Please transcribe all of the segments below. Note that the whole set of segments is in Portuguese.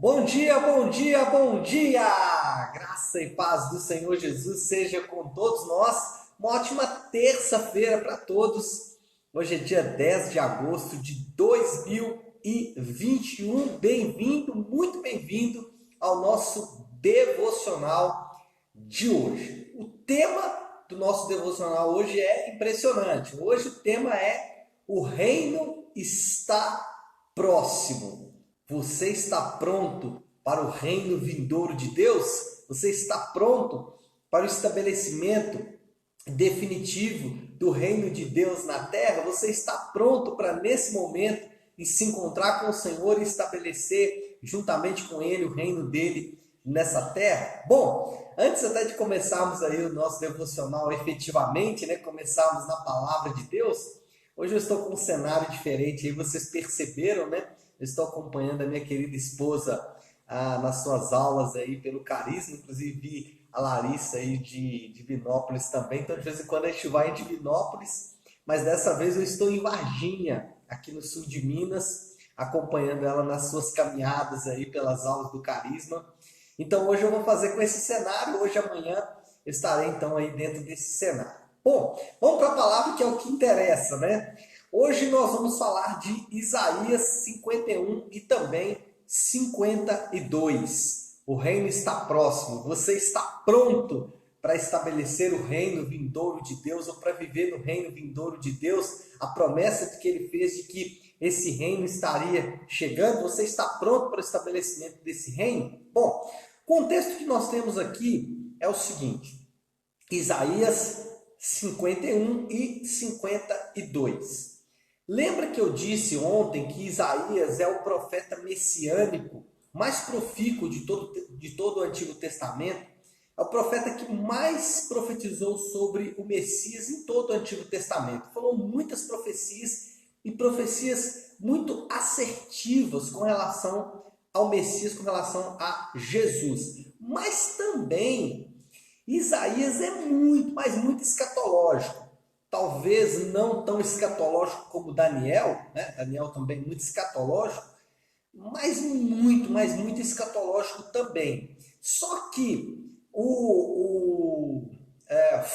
Bom dia, bom dia, bom dia! Graça e paz do Senhor Jesus seja com todos nós. Uma ótima terça-feira para todos. Hoje é dia 10 de agosto de 2021. Bem-vindo, muito bem-vindo ao nosso devocional de hoje. O tema do nosso devocional hoje é impressionante. Hoje o tema é: o reino está próximo. Você está pronto para o reino vindouro de Deus? Você está pronto para o estabelecimento definitivo do reino de Deus na terra? Você está pronto para, nesse momento, se encontrar com o Senhor e estabelecer juntamente com Ele o reino dele nessa terra? Bom, antes até de começarmos aí o nosso devocional efetivamente, né, começarmos na palavra de Deus, hoje eu estou com um cenário diferente aí, vocês perceberam, né? Eu estou acompanhando a minha querida esposa nas suas aulas aí pelo Carisma, inclusive vi a Larissa aí de Divinópolis também, então de vez em quando a gente vai em Divinópolis, mas dessa vez eu estou em Varginha, aqui no sul de Minas, acompanhando ela nas suas caminhadas aí pelas aulas do Carisma. Então hoje eu vou fazer com esse cenário, hoje e amanhã eu estarei então aí dentro desse cenário. Bom, vamos para a palavra que é o que interessa, né? Hoje nós vamos falar de Isaías 51 e também 52. O reino está próximo. Você está pronto para estabelecer o reino vindouro de Deus ou para viver no reino vindouro de Deus? A promessa que ele fez de que esse reino estaria chegando. Você está pronto para o estabelecimento desse reino? Bom, o contexto que nós temos aqui é o seguinte: Isaías 51 e 52. Lembra que eu disse ontem que Isaías é o profeta messiânico mais profícuo de todo o Antigo Testamento? É o profeta que mais profetizou sobre o Messias em todo o Antigo Testamento. Falou muitas profecias e profecias muito assertivas com relação ao Messias, com relação a Jesus. Mas também Isaías é muito, mas muito escatológico. Talvez não tão escatológico como Daniel, né? Daniel também muito escatológico, mas muito escatológico também. Só que o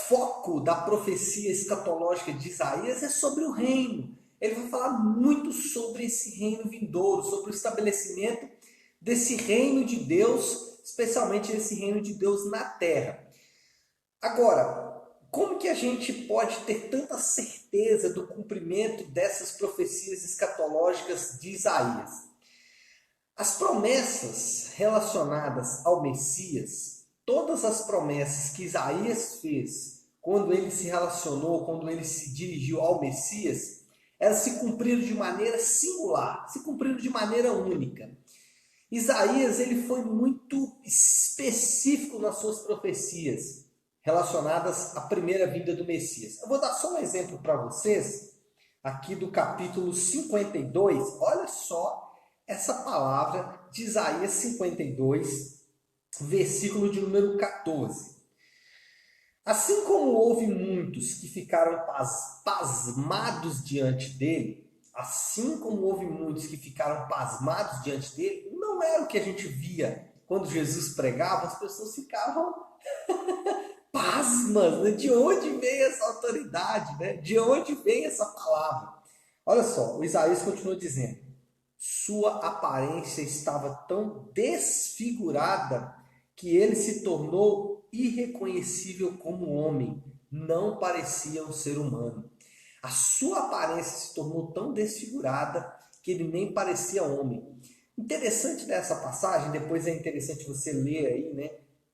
foco da profecia escatológica de Isaías é sobre o reino. Ele vai falar muito sobre esse reino vindouro, sobre o estabelecimento desse reino de Deus, especialmente esse reino de Deus na terra. Agora, como que a gente pode ter tanta certeza do cumprimento dessas profecias escatológicas de Isaías? As promessas relacionadas ao Messias, todas as promessas que Isaías fez quando ele se relacionou, quando ele se dirigiu ao Messias, elas se cumpriram de maneira singular, se cumpriram de maneira única. Isaías ele foi muito específico nas suas profecias relacionadas à primeira vinda do Messias. Eu vou dar só um exemplo para vocês, aqui do capítulo 52. Olha só essa palavra de Isaías 52, versículo de número 14. Assim como houve muitos que ficaram pasmados diante dele, assim como houve muitos que ficaram pasmados diante dele, não era o que a gente via quando Jesus pregava, as pessoas ficavam pasmas, né? De onde vem essa autoridade, né? De onde vem essa palavra? Olha só, o Isaías continua dizendo: sua aparência estava tão desfigurada que ele se tornou irreconhecível como homem, não parecia um ser humano. A sua aparência se tornou tão desfigurada que ele nem parecia homem. Interessante dessa passagem, depois é interessante você ler aí, né,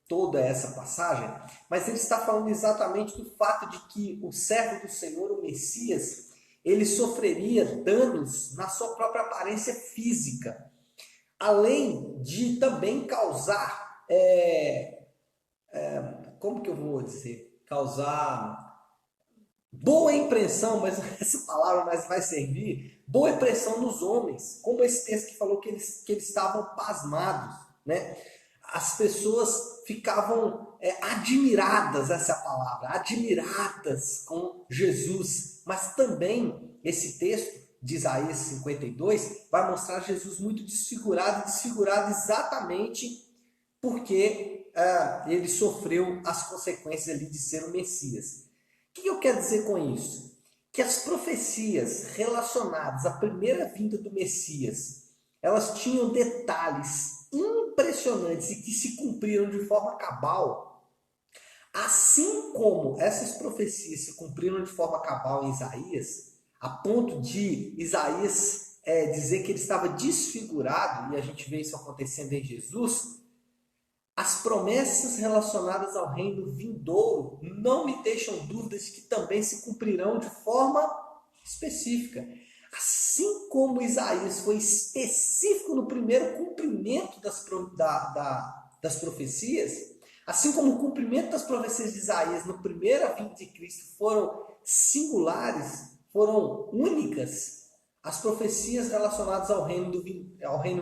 toda essa passagem, mas ele está falando exatamente do fato de que o servo do Senhor, o Messias, ele sofreria danos na sua própria aparência física, além de também causar, como que eu vou dizer, causar boa impressão, mas essa palavra mais vai servir, boa impressão nos homens, como esse texto que falou que eles estavam pasmados, né? As pessoas ficavam admiradas, essa é a palavra, admiradas com Jesus, mas também esse texto de Isaías 52 vai mostrar Jesus muito desfigurado exatamente porque ele sofreu as consequências ali de ser o Messias. O que eu quero dizer com isso? Que as profecias relacionadas à primeira vinda do Messias, elas tinham detalhes impressionantes e que se cumpriram de forma cabal. Assim como essas profecias se cumpriram de forma cabal em Isaías, a ponto de Isaías dizer que ele estava desfigurado, e a gente vê isso acontecendo em Jesus, as promessas relacionadas ao reino vindouro não me deixam dúvidas de que também se cumprirão de forma específica. Assim como Isaías foi específico no primeiro cumprimento das profecias, assim como o cumprimento das profecias de Isaías no primeira vinda de Cristo foram singulares, foram únicas, as profecias relacionadas ao reino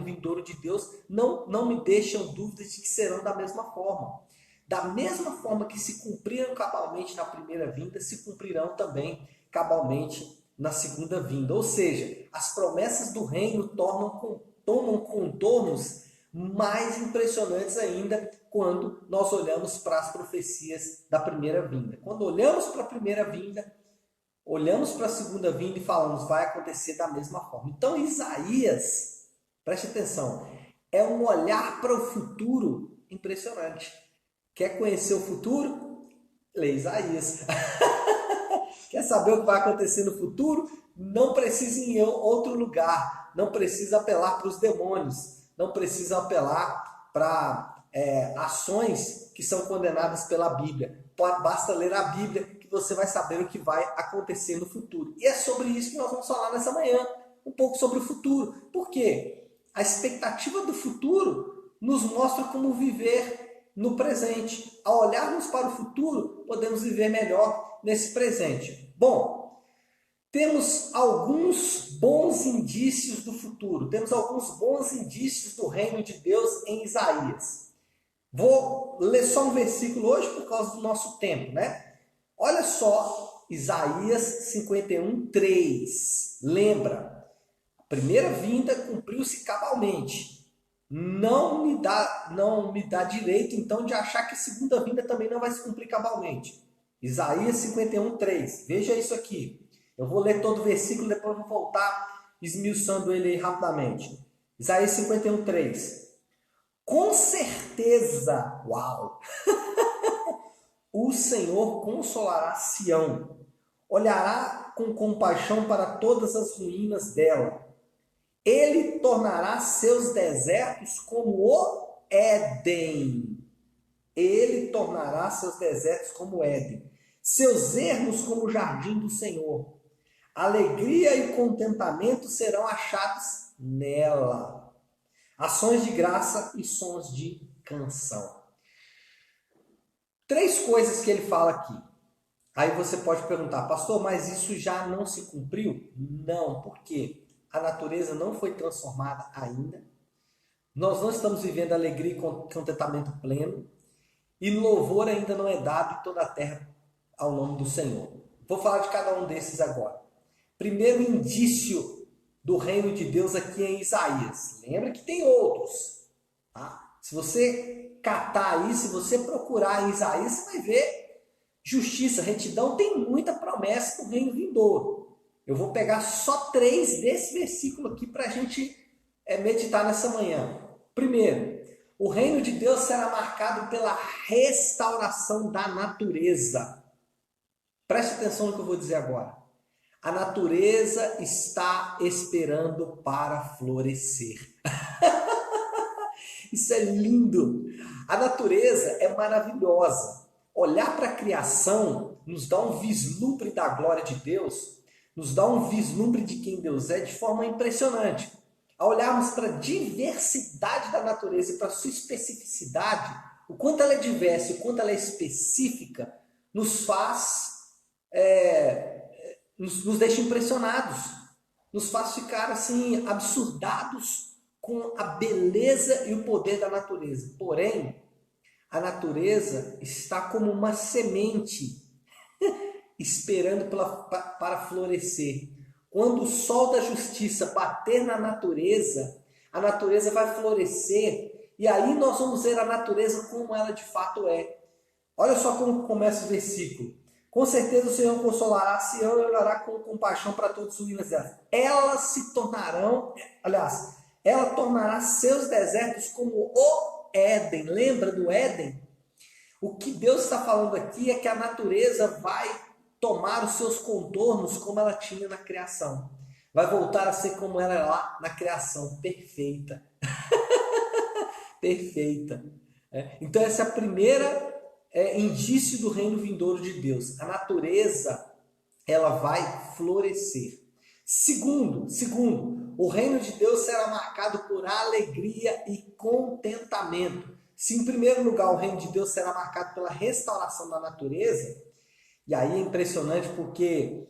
vindouro de Deus não me deixam dúvidas de que serão da mesma forma. Da mesma forma que se cumpriram cabalmente na primeira vinda, se cumprirão também cabalmente na segunda vinda. Ou seja, as promessas do reino tomam contornos mais impressionantes ainda quando nós olhamos para as profecias da primeira vinda. Quando olhamos para a primeira vinda, olhamos para a segunda vinda e falamos, vai acontecer da mesma forma. Então Isaías, preste atenção, é um olhar para o futuro impressionante. Quer conhecer o futuro? Lê Isaías. Quer saber o que vai acontecer no futuro? Não precisa ir em outro lugar. Não precisa apelar para os demônios. Não precisa apelar para ações que são condenadas pela Bíblia. Basta ler a Bíblia que você vai saber o que vai acontecer no futuro. E é sobre isso que nós vamos falar nessa manhã. Um pouco sobre o futuro. Por quê? A expectativa do futuro nos mostra como viver no presente. Ao olharmos para o futuro, podemos viver melhor nesse presente. Bom, temos alguns bons indícios do futuro. Temos alguns bons indícios do reino de Deus em Isaías. Vou ler só um versículo hoje por causa do nosso tempo, né? Olha só, Isaías 51, 3. Lembra, a primeira vinda cumpriu-se cabalmente. Não me dá direito, então, de achar que a segunda vinda também não vai se cumprir cabalmente. Isaías 51, 3. Veja isso aqui. Eu vou ler todo o versículo, depois vou voltar esmiuçando ele aí rapidamente. Isaías 51, 3. Com certeza, uau! O Senhor consolará Sião, olhará com compaixão para todas as ruínas dela. Ele tornará seus desertos como o Éden. Ele tornará seus desertos como o Éden. Seus ermos como o jardim do Senhor. Alegria e contentamento serão achados nela. Ações de graça e sons de canção. 3 coisas que ele fala aqui. Aí você pode perguntar, pastor, mas isso já não se cumpriu? Não, por quê? A natureza não foi transformada ainda. Nós não estamos vivendo alegria e contentamento pleno. E louvor ainda não é dado em toda a terra ao nome do Senhor. Vou falar de cada um desses agora. Primeiro indício do reino de Deus aqui em Isaías. Lembra que tem outros. Tá? Se você catar aí, se você procurar em Isaías, você vai ver justiça, retidão, tem muita promessa do reino vindouro. Eu vou pegar só 3 desse versículo aqui para a gente meditar nessa manhã. Primeiro, o reino de Deus será marcado pela restauração da natureza. Preste atenção no que eu vou dizer agora. A natureza está esperando para florescer. Isso é lindo. A natureza é maravilhosa. Olhar para a criação nos dá um vislumbre da glória de Deus, nos dá um vislumbre de quem Deus é de forma impressionante. Ao olharmos para a diversidade da natureza e para a sua especificidade, o quanto ela é diversa e o quanto ela é específica, nos faz... Nos deixa impressionados, nos faz ficar assim, absurdados com a beleza e o poder da natureza. Porém, a natureza está como uma semente esperando para florescer. quando o sol da justiça bater na natureza, a natureza vai florescer e aí nós vamos ver a natureza como ela de fato é. Olha só como começa o versículo. Com certeza o Senhor consolará Sião e olhará com compaixão para todas as ruínas delas. Elas se tornarão, aliás, ela tornará seus desertos como o Éden. Lembra do Éden? O que Deus está falando aqui é que a natureza vai tomar os seus contornos como ela tinha na criação. Vai voltar a ser como ela é lá na criação, perfeita. Perfeita. Então essa é a primeira indício do reino vindouro de Deus. A natureza, ela vai florescer. Segundo, o reino de Deus será marcado por alegria e contentamento. Se em primeiro lugar o reino de Deus será marcado pela restauração da natureza, e aí é impressionante porque,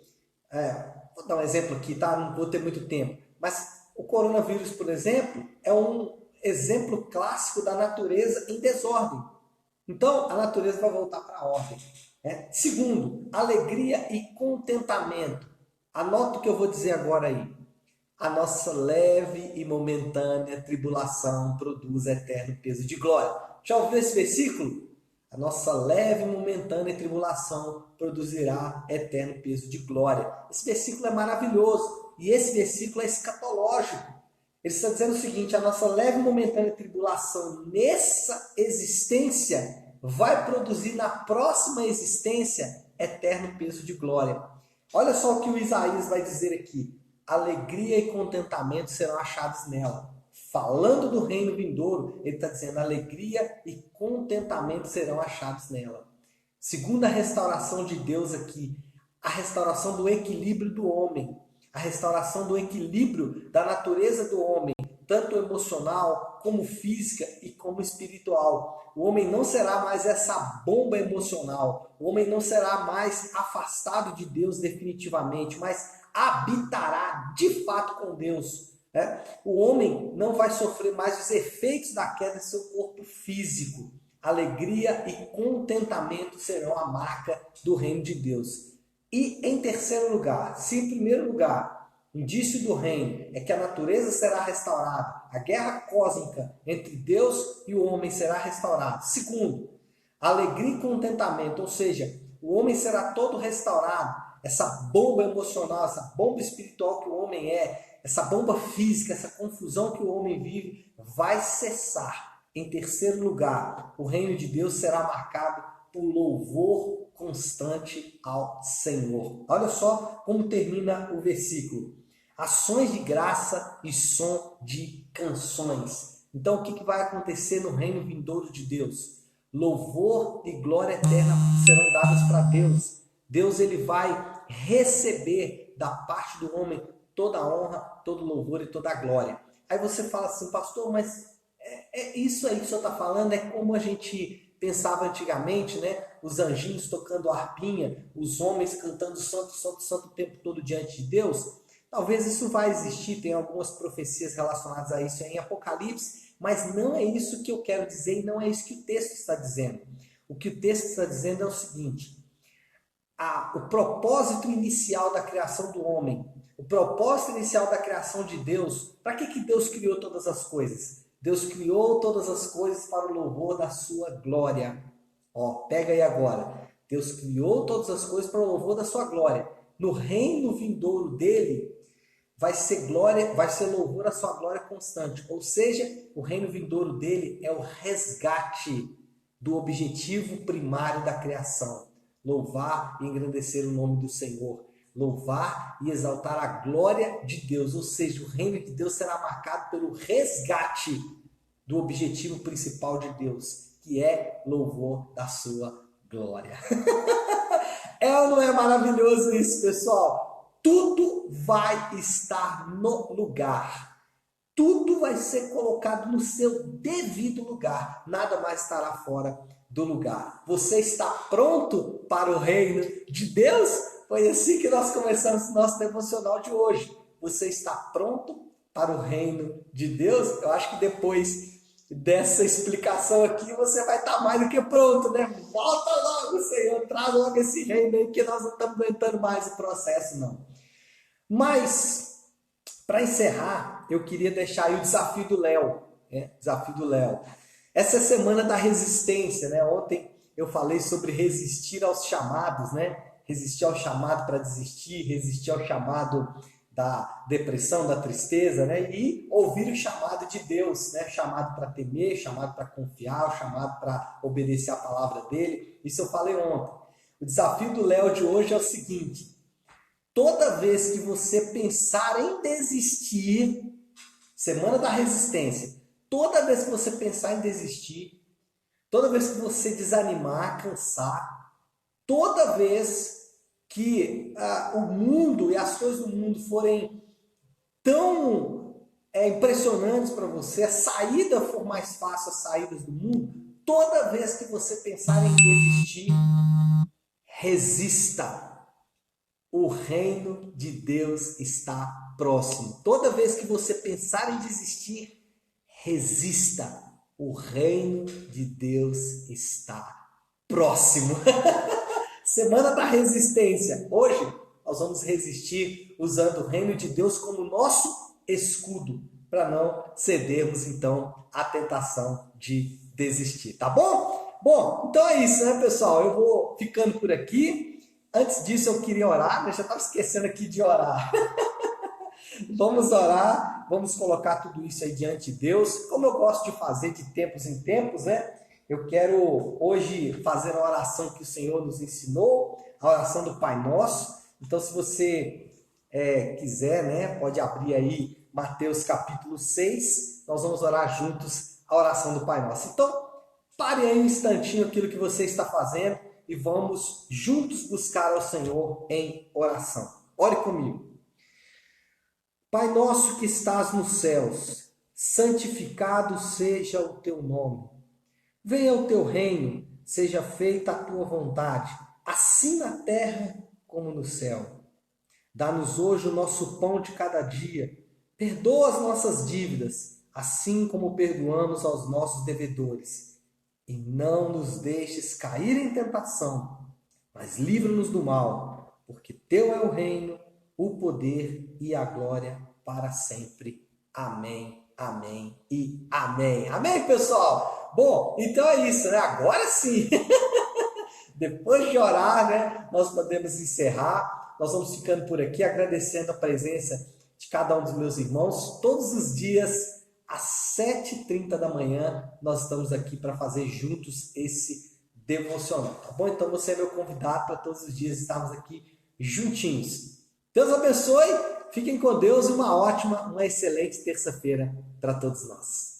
vou dar um exemplo aqui, tá? Não vou ter muito tempo, mas o coronavírus, por exemplo, é um exemplo clássico da natureza em desordem. Então, a natureza vai voltar para a ordem. Segundo, alegria e contentamento. Anota o que eu vou dizer agora aí. A nossa leve e momentânea tribulação produz eterno peso de glória. Já ouviu esse versículo? A nossa leve e momentânea tribulação produzirá eterno peso de glória. Esse versículo é maravilhoso. E esse versículo é escatológico. Ele está dizendo o seguinte: a nossa leve e momentânea tribulação nessa existência vai produzir na próxima existência eterno peso de glória. Olha só o que o Isaías vai dizer aqui. Alegria e contentamento serão achados nela. Falando do reino vindouro, ele está dizendo alegria e contentamento serão achados nela. Segundo a restauração de Deus aqui, a restauração do equilíbrio do homem, a restauração do equilíbrio da natureza do homem, tanto emocional, como física e como espiritual. O homem não será mais essa bomba emocional, o homem não será mais afastado de Deus definitivamente, mas habitará de fato com Deus. O homem não vai sofrer mais os efeitos da queda em seu corpo físico. Alegria e contentamento serão a marca do reino de Deus. E em terceiro lugar, se em primeiro lugar, indício do reino é que a natureza será restaurada, a guerra cósmica entre Deus e o homem será restaurada. Segundo, alegria e contentamento, ou seja, o homem será todo restaurado. Essa bomba emocional, essa bomba espiritual que o homem essa bomba física, essa confusão que o homem vive, vai cessar. Em terceiro lugar, o reino de Deus será marcado por louvor constante ao Senhor. Olha só como termina o versículo. Ações de graça e som de canções. Então, o que vai acontecer no reino vindouro de Deus? Louvor e glória eterna serão dados para Deus. Deus ele vai receber da parte do homem toda a honra, todo louvor e toda a glória. Aí você fala assim, pastor, mas isso aí que o senhor está falando é como a gente pensava antigamente, né? Os anjinhos tocando harpinha, os homens cantando santo, santo, santo o tempo todo diante de Deus. Talvez isso vai existir, tem algumas profecias relacionadas a isso em Apocalipse, mas não é isso que eu quero dizer e não é isso que o texto está dizendo. O que o texto está dizendo é o seguinte: o propósito inicial da criação do homem, o propósito inicial da criação de Deus, para que Deus criou todas as coisas? Deus criou todas as coisas para o louvor da sua glória. Pega aí agora. Deus criou todas as coisas para o louvor da sua glória. No reino vindouro dele, vai ser glória, vai ser louvor à sua glória constante. Ou seja, o reino vindouro dele é o resgate do objetivo primário da criação. Louvar e engrandecer o nome do Senhor. Louvar e exaltar a glória de Deus. Ou seja, o reino de Deus será marcado pelo resgate do objetivo principal de Deus, que é louvor da sua glória. É ou não é maravilhoso isso, pessoal? Tudo vai estar no lugar. Tudo vai ser colocado no seu devido lugar. Nada mais estará fora do lugar. Você está pronto para o reino de Deus? Foi assim que nós começamos o nosso devocional de hoje. Você está pronto para o reino de Deus? Eu acho que depois dessa explicação aqui você vai estar mais do que pronto, né? Volta logo, Senhor, traz logo esse reino aí que nós não estamos aguentando mais o processo, não. Mas, para encerrar, eu queria deixar aí o desafio do Léo, né? Desafio do Léo. Essa é a semana da resistência, né? Ontem eu falei sobre resistir aos chamados, né? Resistir ao chamado para desistir, resistir ao chamado da depressão, da tristeza, né? E ouvir o chamado de Deus, né? Chamado para temer, chamado para confiar, chamado para obedecer a palavra dele. Isso eu falei ontem. O desafio do Léo de hoje é o seguinte: toda vez que você pensar em desistir, semana da resistência, toda vez que você pensar em desistir, toda vez que você desanimar, cansar, toda vez que o mundo e as coisas do mundo forem tão impressionantes para você, a saída for mais fácil, as saídas do mundo, toda vez que você pensar em desistir, resista. O reino de Deus está próximo. Toda vez que você pensar em desistir, resista. O reino de Deus está próximo. Semana da resistência. Hoje nós vamos resistir usando o reino de Deus como nosso escudo, para não cedermos então à tentação de desistir, tá bom? Bom, então é isso, né, pessoal? Eu vou ficando por aqui. Antes disso eu queria orar, mas já estava esquecendo aqui de orar. Vamos orar, vamos colocar tudo isso aí diante de Deus, como eu gosto de fazer de tempos em tempos, né? Eu quero hoje fazer a oração que o Senhor nos ensinou, a oração do Pai Nosso. Então, se você quiser, né, pode abrir aí Mateus capítulo 6, nós vamos orar juntos a oração do Pai Nosso. Então, pare aí um instantinho aquilo que você está fazendo e vamos juntos buscar ao Senhor em oração. Ore comigo. Pai nosso que estás nos céus, santificado seja o teu nome. Venha o teu reino, seja feita a tua vontade, assim na terra como no céu. Dá-nos hoje o nosso pão de cada dia. Perdoa as nossas dívidas, assim como perdoamos aos nossos devedores. E não nos deixes cair em tentação, mas livra-nos do mal, porque teu é o reino, o poder e a glória para sempre. Amém, amém e amém. Amém, pessoal? Bom, então é isso, né? Agora sim, depois de orar, né, nós podemos encerrar. Nós vamos ficando por aqui, agradecendo a presença de cada um dos meus irmãos. Todos os dias, às 7h30 da manhã, nós estamos aqui para fazer juntos esse devocional, tá bom? Então você é meu convidado para todos os dias estarmos aqui juntinhos. Deus abençoe, fiquem com Deus e uma excelente terça-feira para todos nós.